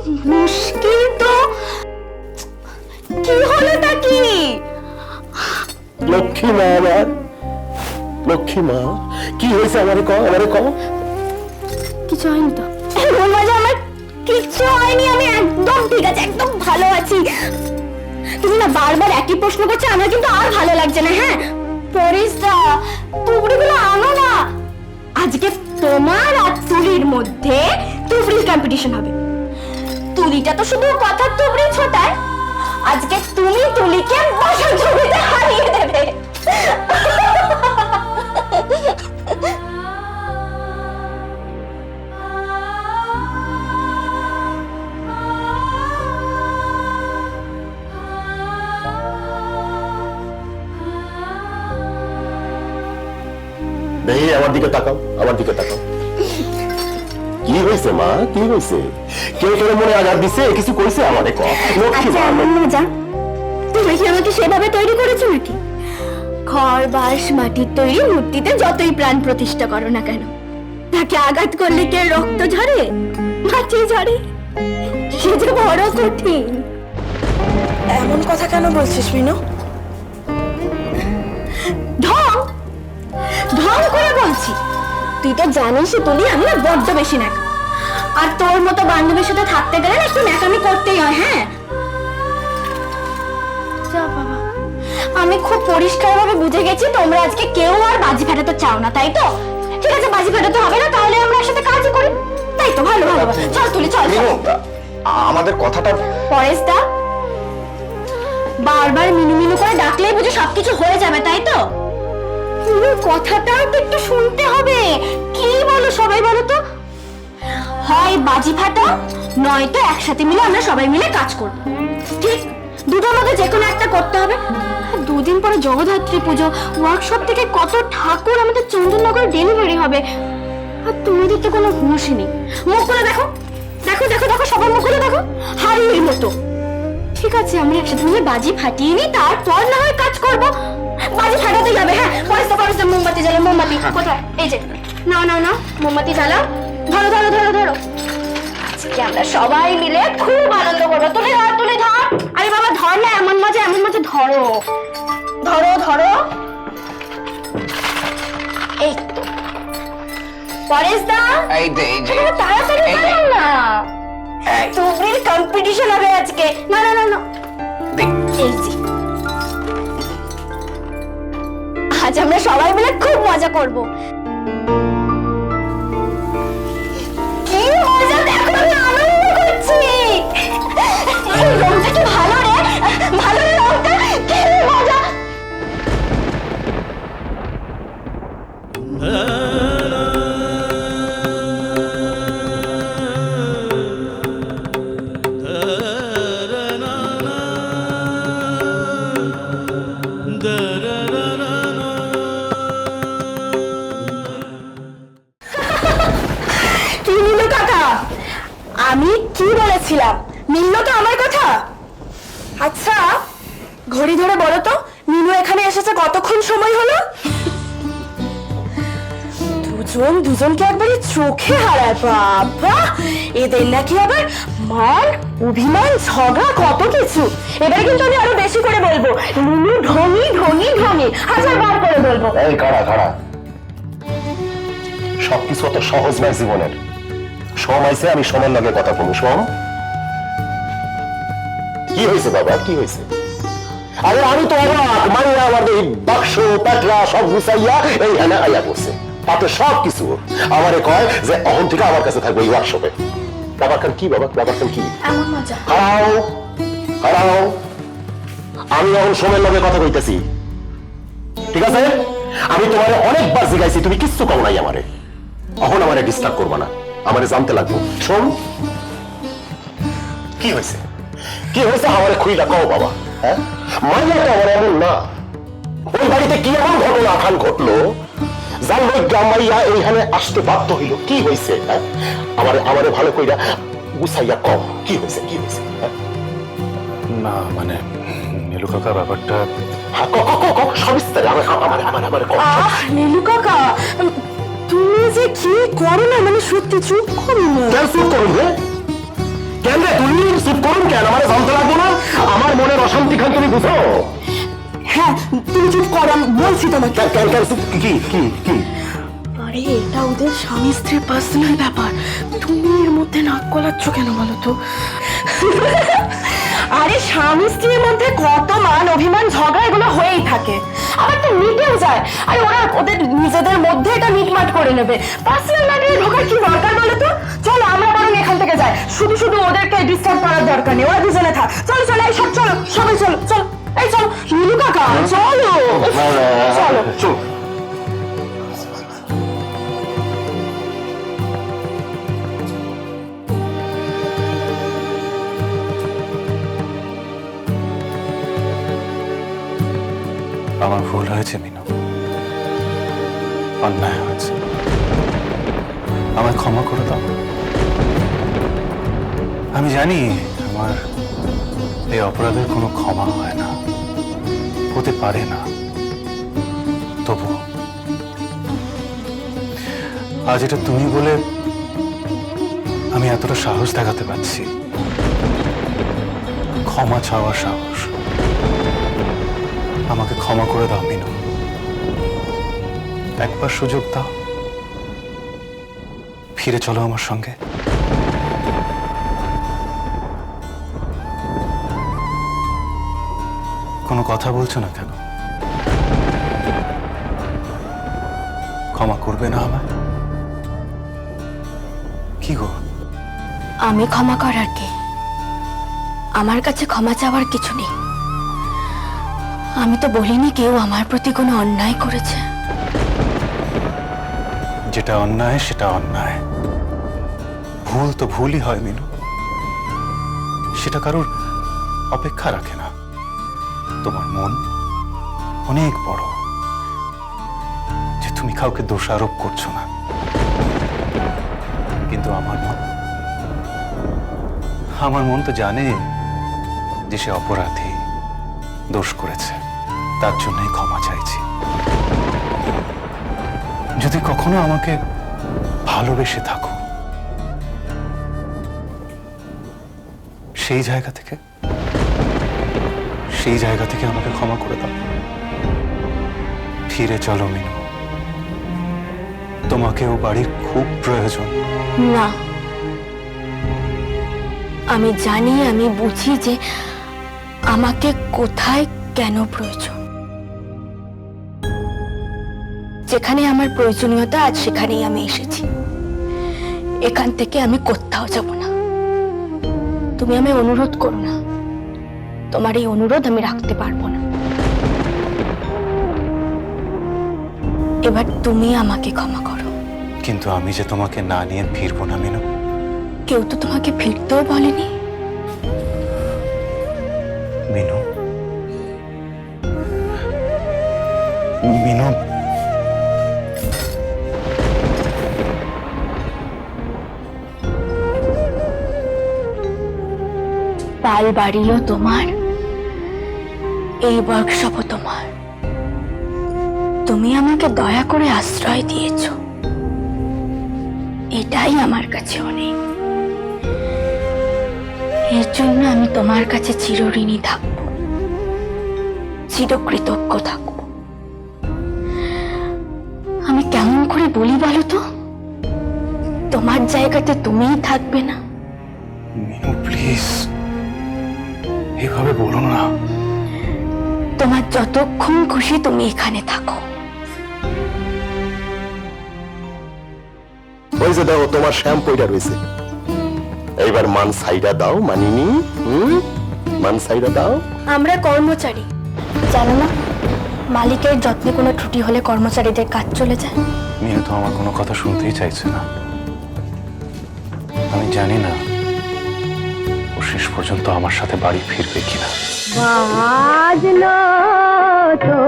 মুশকিল তো। কি হলোটা কি? লক্ষ্মী মা, আমার লক্ষ্মী মা, কি হয়েছে আমারে কও, আমারে কও। কিছু হয়নি তো? আমার কিচ্ছু হয়নি, আমি একদম ঠিক আছে, একদম ভালো আছি। তুমি না বারবার একই প্রশ্ন করছো, আমার কিন্তু আর ভালো লাগছে না। হ্যাঁ পরেশদা, তুবড়িগুলো আনো না। আজকে তোমার আর তুলির মধ্যে তুবড়ির কম্পিটিশন হবে। তুলিটা তো শুধু কথার তুবড়ি ছোটায়, আজকে তুমি তুলিকে বসার ছবিতে হারিয়ে দেবে। দেখি আমার দিকে তাকাও, আমার দিকে তাকাও। কি হয়েছে মা, কি হয়েছে? কেউ তোর মনে আঘাত দিছে, কিছু কইছে আমারে কও। লক্ষ্মী আচ্ছা মা, এমন মজা, তুমি কি আমাকে সেভাবে তৈরি করেছো নাকি? খড় বাঁশ মাটির তৈরি মূর্তিতে যতই প্রাণ প্রতিষ্ঠা করো না কেন, তাকে আঘাত করলে কে রক্ত ঝরে, মাটি ঝরে? সে যে বড় কঠিন। এমন কথা কেন বলছিস মিনু? ঢং ঢং করে বলছি। তুই তো জানিস তুলি আমি না বড্ড বেশি ন্যাকা, আর তোর মতো বান্ধবীর সাথে থাকতে গেলে না একটু ন্যাকামি করতেই হয়। হ্যাঁ যা বাবা, আমি খুব পরিষ্কারভাবে বুঝে গেছি তোমরা আজকে কেউ আর বাজি ফাটাতে চাও না, তাই তো? ঠিক আছে, বাজি ফাটাতে হবে না, তাহলে আমরা একসাথে কাজও করি, তাই তো? ভালো ভালো, চল তুলি চল। মিনু, আমাদের কথাটা। পরেশদা, বারবার মিনু মিনু করে ডাকলেই বুঝে সবকিছু হয়ে যাবে, তাই তো? কথাটাও তো একটু শুনতে হবে। কি বলো সবাই, বলো তো? হয় বাজি ফাটাও, নয়তো একসাথে মিলে আমরা সবাই মিলে কাজ করব। ঠিক, দুটোর মধ্যে যে কোনো একটা করতে হবে। দুদিন পরে জগদ্ধাত্রী পুজো, ওয়ার্কশপ থেকে কত ঠাকুর আমাদের চন্দননগরে ডেলিভারি হবে, আর তোমাদের তো কোনো হুঁশই নেই। মুখ করে দেখো, দেখো দেখো দেখো, সবার মুখ করে দেখো, হারিয়ে মতো। ঠিক আছে, আমরা একসাথে মিলে বাজি ফাটিয়ে নিই, তারপর না হয় কাজ করব। বাজি ফাটাতে যাবে। হ্যাঁ পয়সা পয়সা, মোমবাতি জ্বালো। মোমবাতি কোথায়? এই যে, নাও নাও নাও, মোমবাতি জ্বালাও। ধরো ধরো ধরো ধরো, আজকে আমরা সবাই মিলে খুব আনন্দ করবো। তুলে ধর, তুলে ধর। আরে বাবা ধর না, এমন মজা এমন মজা, ধরো ধরো ধরো। এই তো পরেশদা, এই যে তাড়াতাড়ি জ্বালাও না, তুবড়ির কম্পিটিশন হবে আজকে। না না না না, এই যে, আজ আমরা সবাই মিলে খুব মজা করব। কি মজা, দেখো আমি আনন্দ করছি। এই রংটা কি ভালো রে, ভালো রে রংটা, কি মজা। কি মিনু কাকা, আমি কি বলেছিলাম? মিললো তো আমার কথা? আচ্ছা ঘড়ি ধরে বলো তো, মিনু এখানে এসেছে কতক্ষণ সময় হলো? দুজন দুজনকে একবারে চোখে হারায়। বাবা, এদের নাকি আবার মান অভিমান ঝগড়া কত কিছু। এবারে কিন্তু আমি আরো বেশি করে বলবো, মিনু ঢঙি ঢঙি ঢঙি, 1000 বার করে বলবো। এই কারা কারা, সবকিছু অত সহজ নয় জীবনের। সোম আইছে, আমি সোমের লগে কথা বলবো। সোম, কি হয়েছে বাবা, কি হয়েছে? আরে আমি তো অবাক, মাইয়া আমাদের এই বাক্স প্যাটরা সব গুছাইয়া এই হেনা আইয়া বসে, তাতে সব কিছু আমারে কয় যে অহন থেকে আমার কাছে থাকবে এই ওয়ার্কশপে। ব্যাপারখান কি বাবা, ব্যাপারখান কি? এমন মজা। হারাও হারাও, আমি এখন সোমের লগে কথা কইতেছি, ঠিক আছে? আমি তোমার অনেকবার জিজ্ঞাসি, তুমি কিচ্ছু কও নাই আমারে। এখন আমারে ডিস্টার্ব করবা না, আমারে জানতে লাগবো। শোন, কি হয়েছে, কি হয়েছে আমারে খুইলা কও বাবা। হ্যাঁ, মাইয়া তো আমার এমন না। ওই বাড়িতে কি এমন ঘটনা আখান ঘটলো যার লজ্ঞা মাইয়া এইখানে আসতে বাধ্য হইল? কি হয়েছে? হ্যাঁ, আমারে আমারে ভালো কইরা গুছাইয়া কও, কি হয়েছে, কি হয়েছে? না মানে নীলু কাকা, ব্যাপারটা সবিস্তারে আমার নীলু কাকা, তুমি যে কি করো না, মানে সত্যি চুপ করো না। কেন চুপ করুন রে? কেন রে তুমি চুপ করুন কেন? আমার জানতে লাগবো না? আমার মনের অশান্তি খান তুমি বুঝো? হ্যাঁ তুমি চুপ করো, আমি বলছি তোমাকে। কেন কেন কেন চুপ? কি কি কি? আরে এটা ওদের স্বামী স্ত্রীর পার্সোনাল ব্যাপার, তুমি এর মধ্যে নাক গলাচ্ছ কেন বলো তো? আরে স্বামী স্ত্রীর মধ্যে কত মান অভিমান ঝগড়া এগুলো হয়েই থাকে, আবার তো মিটেও যায়। আরে ওরা ওদের নিজেদের মধ্যে এটা মিটমাট করে নেবে, পার্সোনাল ম্যাটারে ঢোকার কি দরকার বলো তো? চলো আমরা বরং এখান থেকে যাই, শুধু শুধু ওদেরকে ডিস্টার্ব করার দরকার নেই, ওরা দুজনে থাক। চলো চলো এই সব চলো, সবাই চলো চলো, এই চলো নীলু কাকা চলো চলো। চুপ। আমার ভুল হয়েছে মিনু, অন্যায় হয়েছে, আমায় ক্ষমা করে দাও। আমি জানি আমার এই অপরাধের কোনো ক্ষমা হয় না, হতে পারে না, তবু আজ এটা তুমি বলে আমি এতটা সাহস দেখাতে পারছি, ক্ষমা চাওয়ার সাহস। আমাকে ক্ষমা করে দাও মিনু, একবার সুযোগ দাও, ফিরে চলো আমার সঙ্গে। কোনো কথা বলছো না কেন? ক্ষমা করবে না আমায়? কি গো? আমি ক্ষমা করার কে? আমার কাছে ক্ষমা চাওয়ার কিছু নেই। আমি তো বলিনি কেউ আমার প্রতি কোনো অন্যায় করেছে। যেটা অন্যায় সেটা অন্যায়, ভুল তো ভুলই হয় মিনু, সেটা কারোর অপেক্ষা রাখে না। তোমার মন অনেক বড় যে তুমি কাউকে দোষারোপ করছো না, কিন্তু আমার মন তো জানে যে সে অপরাধী, দোষ করেছে, তার জন্যই ক্ষমা চাইছি। যদি কখনো আমাকে ভালোবেসে থাকো, সেই জায়গা থেকে আমাকে ক্ষমা করে দাও। ফিরে চলো মিনু, তোমাকেও বাড়ির খুব প্রয়োজন। না, আমি জানি, আমি বুঝি যে আমাকে কোথায় কেন প্রয়োজন। যেখানে আমার প্রয়োজনীয়তা আজ সেখানেই আমি এসেছি, এখান থেকে আমি কোথাও যাব না। তুমি আমায় অনুরোধ করো না, তোমার এই অনুরোধ আমি রাখতে পারবো না। এবার তুমি আমাকে ক্ষমা করো। কিন্তু আমি যে তোমাকে না নিয়ে ফিরবো না মিনু। কেউ তো তোমাকে ফিরতেও বলেনি। মিনু, মিনু, পাল বাড়িও তোমার, এই ওয়ার্কশপও তোমার। তুমি আমাকে দয়া করে আশ্রয় দিয়েছ, এটাই আমার কাছে অনেক। এর জন্য আমি তোমার কাছে চিরঋণী থাকবো, চিরকৃতজ্ঞ থাকবো। আমি কেমন করে বলি বলো তো? তোমার জায়গাতে তুমিই থাকবে না? মিনু প্লিজ, এভাবে বলো না। তোমার যতক্ষণ খুশি তুমি এখানে থাকো। ওই যে দেখো তোমার শ্যাম্পুটা রয়েছে, এইবার মান সাইডা দাও মানিনি। মান সাইডা দাও। আমরা কর্মচারী, জানো না মালিকের যত্নে কোনো ত্রুটি হলে কর্মচারীদের কাজ চলে যায়। মিনু তো আমার কোনো কথা শুনতেই চাইছে না। আমি জানি না ও শেষ পর্যন্ত আমার সাথে বাড়ি ফিরবে কিনা। বাজলো তো